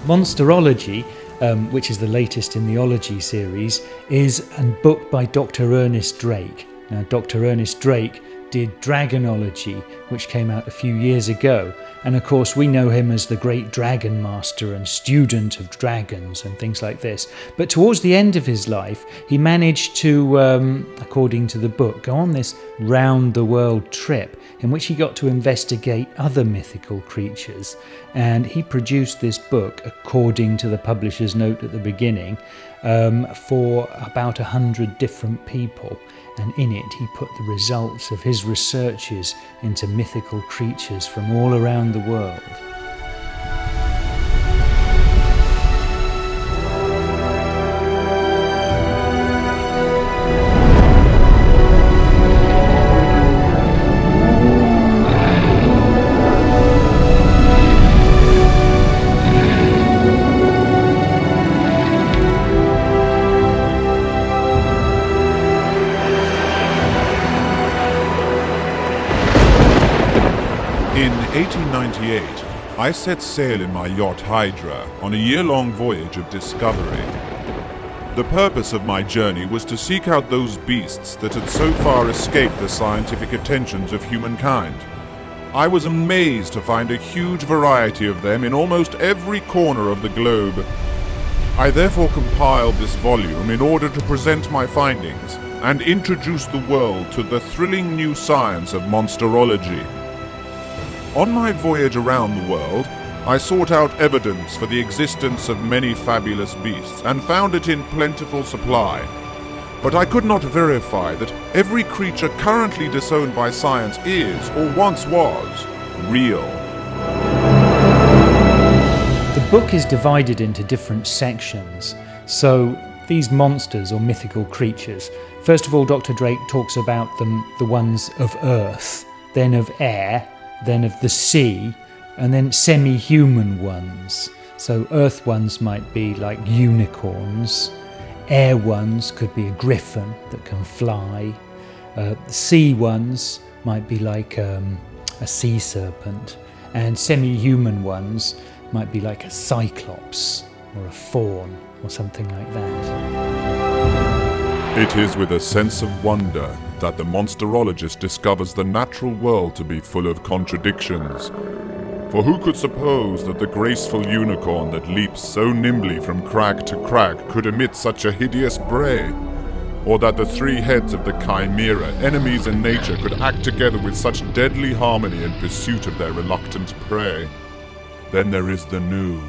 Monsterology, which is the latest in the Ology series, is a book by Dr. Ernest Drake. Now, Dr. Ernest Drake did Dragonology, which came out a few years ago. And of course, we know him as the great dragon master and student of dragons and things like this. But towards the end of his life, he managed to, according to the book, go on this round-the-world trip in which he got to investigate other mythical creatures. And he produced this book, according to the publisher's note at the beginning, for about 100 different people. And in it he put the results of his researches into mythical creatures from all around the world. In 1898, I set sail in my yacht Hydra on a year-long voyage of discovery. The purpose of my journey was to seek out those beasts that had so far escaped the scientific attentions of humankind. I was amazed to find a huge variety of them in almost every corner of the globe. I therefore compiled this volume in order to present my findings and introduce the world to the thrilling new science of monsterology. On my voyage around the world, I sought out evidence for the existence of many fabulous beasts and found it in plentiful supply. But I could not verify that every creature currently disowned by science is, or once was, real. The book is divided into different sections. So these monsters or mythical creatures, first of all, Dr. Drake talks about them, the ones of earth, then of air, then of the sea, and then semi-human ones. So earth ones might be like unicorns, air ones could be a griffin that can fly, sea ones might be like a sea serpent, and semi-human ones might be like a cyclops or a faun or something like that. It is with a sense of wonder that the monsterologist discovers the natural world to be full of contradictions. For who could suppose that the graceful unicorn that leaps so nimbly from crag to crag could emit such a hideous bray? Or that the three heads of the chimera, enemies in nature, could act together with such deadly harmony in pursuit of their reluctant prey? Then there is the gnu.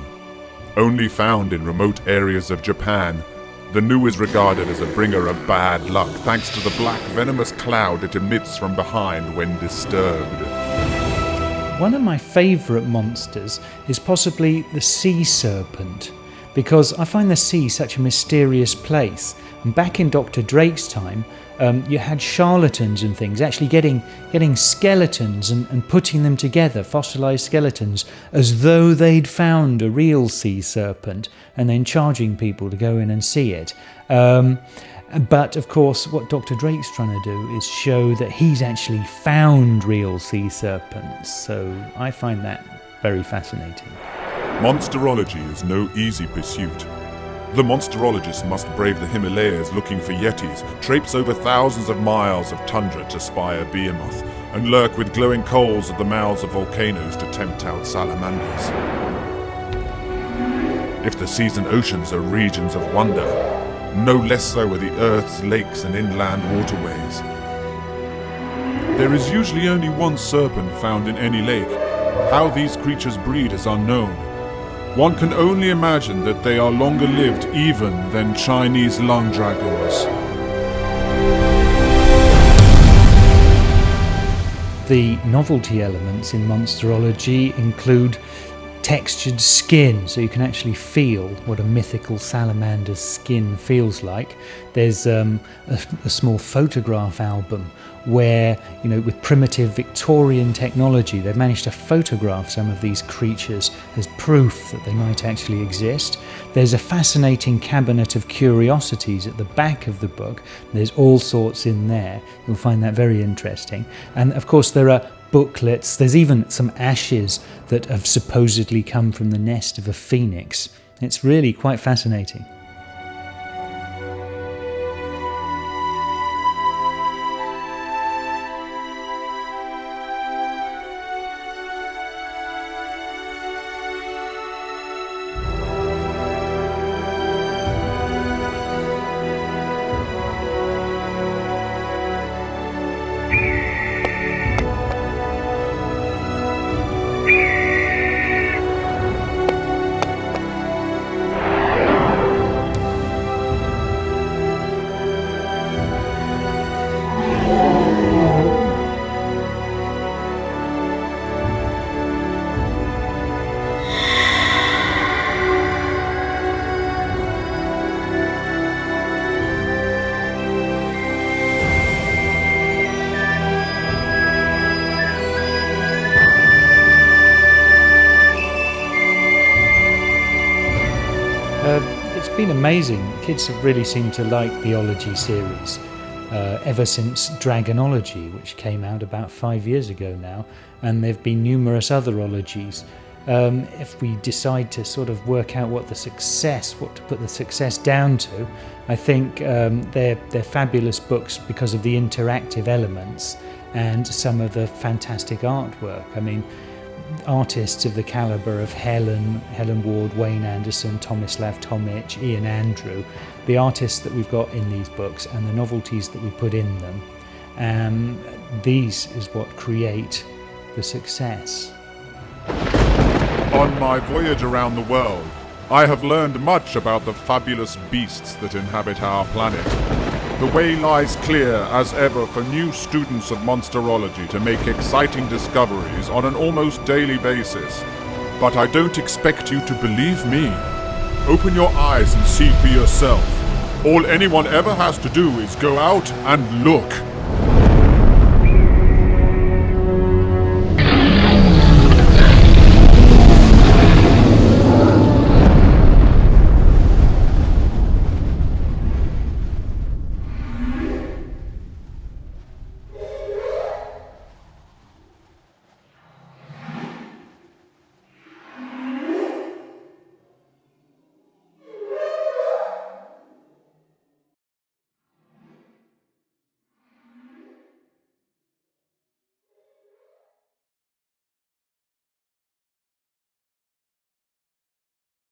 Only found in remote areas of Japan, the gnu is regarded as a bringer of bad luck thanks to the black venomous cloud it emits from behind when disturbed. One of my favourite monsters is possibly the sea serpent, because I find the sea such a mysterious place. And back in Dr. Drake's time, you had charlatans and things actually getting skeletons and putting them together, fossilised skeletons, as though they'd found a real sea serpent, and then charging people to go in and see it. But of course, what Dr. Drake's trying to do is show that he's actually found real sea serpents. So I find that very fascinating. Monsterology is no easy pursuit. The monsterologist must brave the Himalayas looking for yetis, traipse over thousands of miles of tundra to spy a behemoth, and lurk with glowing coals at the mouths of volcanoes to tempt out salamanders. If the seas and oceans are regions of wonder, no less so are the Earth's lakes and inland waterways. There is usually only one serpent found in any lake. How these creatures breed is unknown. One can only imagine that they are longer lived even than Chinese lung dragons. The novelty elements in monsterology include textured skin, so you can actually feel what a mythical salamander's skin feels like. There's a small photograph album where, with primitive Victorian technology, they've managed to photograph some of these creatures as proof that they might actually exist. There's a fascinating cabinet of curiosities at the back of the book. There's all sorts in there. You'll find that very interesting. And of course, there are booklets. There's even some ashes that have supposedly come from the nest of a phoenix. It's really quite fascinating. It's been amazing. Kids have really seemed to like the Ology series ever since Dragonology, which came out about 5 years ago now, and there have been numerous other ologies. If we decide to sort of work out what to put the success down to, I think they're fabulous books because of the interactive elements and some of the fantastic artwork. I mean, artists of the calibre of Helen Ward, Wayne Anderson, Tomislav Tomic, Ian Andrew, the artists that we've got in these books and the novelties that we put in them, these is what create the success. On my voyage around the world, I have learned much about the fabulous beasts that inhabit our planet. The way lies clear as ever for new students of Monsterology to make exciting discoveries on an almost daily basis. But I don't expect you to believe me. Open your eyes and see for yourself. All anyone ever has to do is go out and look.